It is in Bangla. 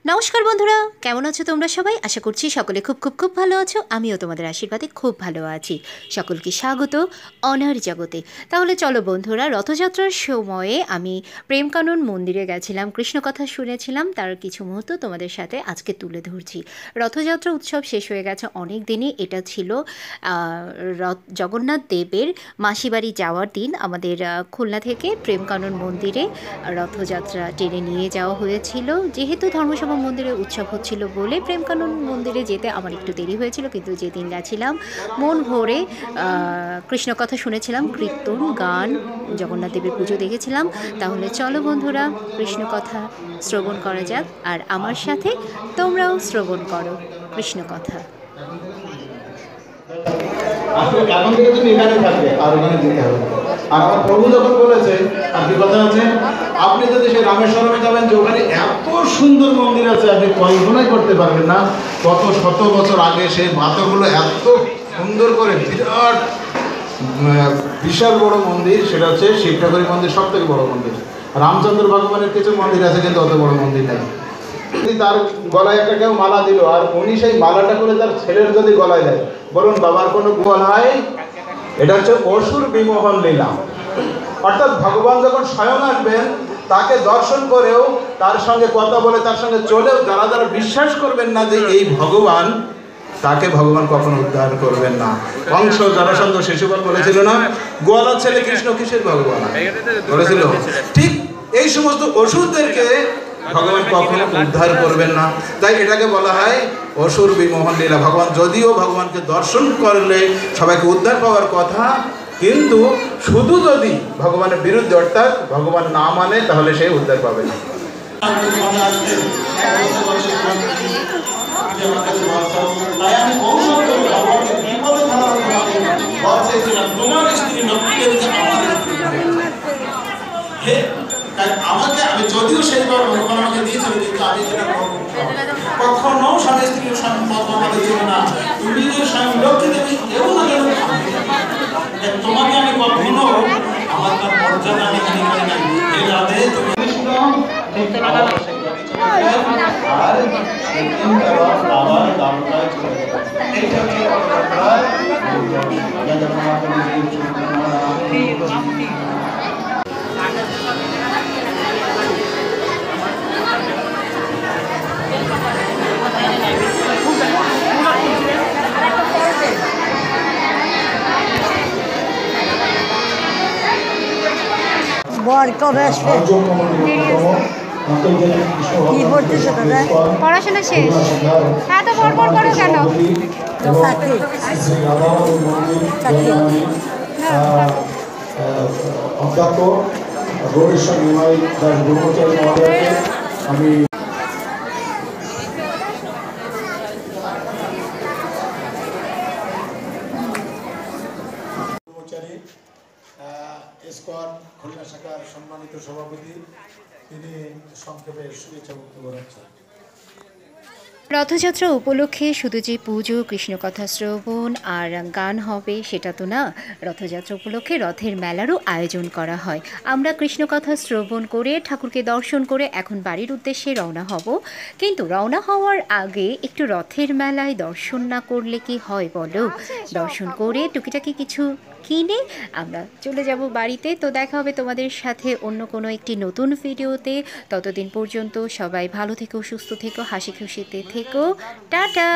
নমস্কার বন্ধুরা, কেমন আছো তোমরা সবাই? আশা করছি সকলে খুব খুব খুব ভালো আছো। আমিও তোমাদের আশীর্বাদে খুব ভালো আছি। সকলকে স্বাগত অনার জগতে। তাহলে চলো বন্ধুরা, রথযাত্রার সময়ে আমি প্রেমকানন মন্দিরে গেছিলাম, কৃষ্ণকথা শুনেছিলাম, তার কিছু মুহূর্ত তোমাদের সাথে আজকে তুলে ধরছি। রথযাত্রা উৎসব শেষ হয়ে গেছে অনেক দিনই। এটা ছিল জগন্নাথ দেবের মাসিবাড়ি যাওয়ার দিন। আমাদের খুলনা থেকে প্রেমকানন মন্দিরে রথযাত্রা টেনে নিয়ে যাওয়া হয়েছিল। যেহেতু ধর্মসভা মন্দিরে উৎসব হচ্ছিল বলে প্রেমকানন মন্দিরে যেতে আমার একটু দেরি হয়েছিল, কিন্তু যেদিন গেছিলাম মন ভরে কৃষ্ণকথা শুনেছিলাম, কীর্তন গান, জগন্নাথ দেবের পুজো দেখেছিলাম। তাহলে চলো বন্ধুরা, কৃষ্ণকথা শ্রবণ করা যাক, আর আমার সাথে তোমরাও শ্রবণ করো কৃষ্ণকথা। এখন থেকে তুমি এখানে থাকবে আর ওখানে যেতে হবে। আর আমার প্রভু যখন বলেছে, আর কি কথা আছে, আপনি যদি সেই রামেশ্বরমে যাবেন, যে ওখানে এত সুন্দর মন্দির আছে আপনি কল্পনাই করতে পারবেন না। কত শত বছর আগে সেই পাথরগুলো এত সুন্দর করে, বিরাট বিশাল বড় মন্দির। সেটা হচ্ছে শিব ঠাকুরের মন্দির, সব থেকে বড় মন্দির। রামচন্দ্র ভগবানের কিছু মন্দির আছে, কিন্তু অত বড় মন্দির নেই। তার গলায় একটা কেউ মালা দিল, আর উনি সেই মালাটা করে তার ছেলের যদি গলায় দেয়, বলুন বাবার কোনো গলায়, এটা হচ্ছে অসুর বিমোহন লীলা। অর্থাৎ ভগবান যখন স্বয়ং আসবেন, তাকে দর্শন করেও, তার সঙ্গে কথা বলে, তার সঙ্গে চলেও যারা যারা বিশ্বাস করবেন না যে এই ভগবান, তাকে ভগবান কখনো উদ্ধার করবেন না। কংস জরাসন্ধ শিশুপাল বলেছিল না, গোয়ালার ছেলে কৃষ্ণ কিসের ভগবান বলেছিল। ঠিক এই সমস্ত অসুরদেরকে ভগবান কখনো উদ্ধার করবেন না। তাই এটাকে বলা হয় অসুর বিমোহন লীলা। ভগবান যদিও ভগবানকে দর্শন করলে সবাইকে উদ্ধার পাওয়ার কথা, কিন্তু শুধু যদি ভগবানের বিরুদ্ধে, অর্থাৎ ভগবান না মানে, তাহলে সে উদ্ধার পাবে না। আমাকে, আমি যদিও সেইবার ভগবান আমাকে দিয়েছিল, কিন্তু আমি সেটা কখনো স্বামী স্ত্রীর সম্পর্ক আমাদের ছিল না। তুমি স্বয়ং লক্ষ্মী দেবী, এমন তোমাকে আমি কখনো আমার তার মর্যাদা আমি এখানে করি নাই। এই রাধে তুমি আর আবার দামটায় চলে গেল। এইটা হচ্ছে বর কবে আসবে? কি পড়তেছে দাদা? পড়াশোনা শেষ। হ্যাঁ, তো পড় করো কেন? চাকরি চাকরি অধ্যক্ষ গৌরেশ্বর নিমাই দাস ব্রহ্মচারী মহোদয়কে আমি স্কোয়াড খুলনা শাখার সম্মানিত সভাপতি, তিনি সংক্ষেপে শুভেচ্ছা বক্তব্য রাখছেন। রথযাত্রা উপলক্ষে শুধু যে পুজো, কৃষ্ণকথা শ্রবণ আর গান হবে সেটা তো না। রথযাত্রা উপলক্ষে রথের মেলারও আয়োজন করা হয়। আমরা কৃষ্ণকথা শ্রবণ করে, ঠাকুরকে দর্শন করে এখন বাড়ির উদ্দেশ্যে রওনা হব। কিন্তু রওনা হওয়ার আগে একটু রথের মেলায় দর্শন না করলে কি হয় বলো? দর্শন করে টুকিটাকি কিছু কিনে আমরা চলে যাব বাড়িতে। তো দেখা হবে তোমাদের সাথে অন্য কোনো একটি নতুন ভিডিওতে। ততদিন পর্যন্ত সবাই ভালো থেকো, সুস্থ থেকো, হাসি খুশিতে থেকো। টাটা।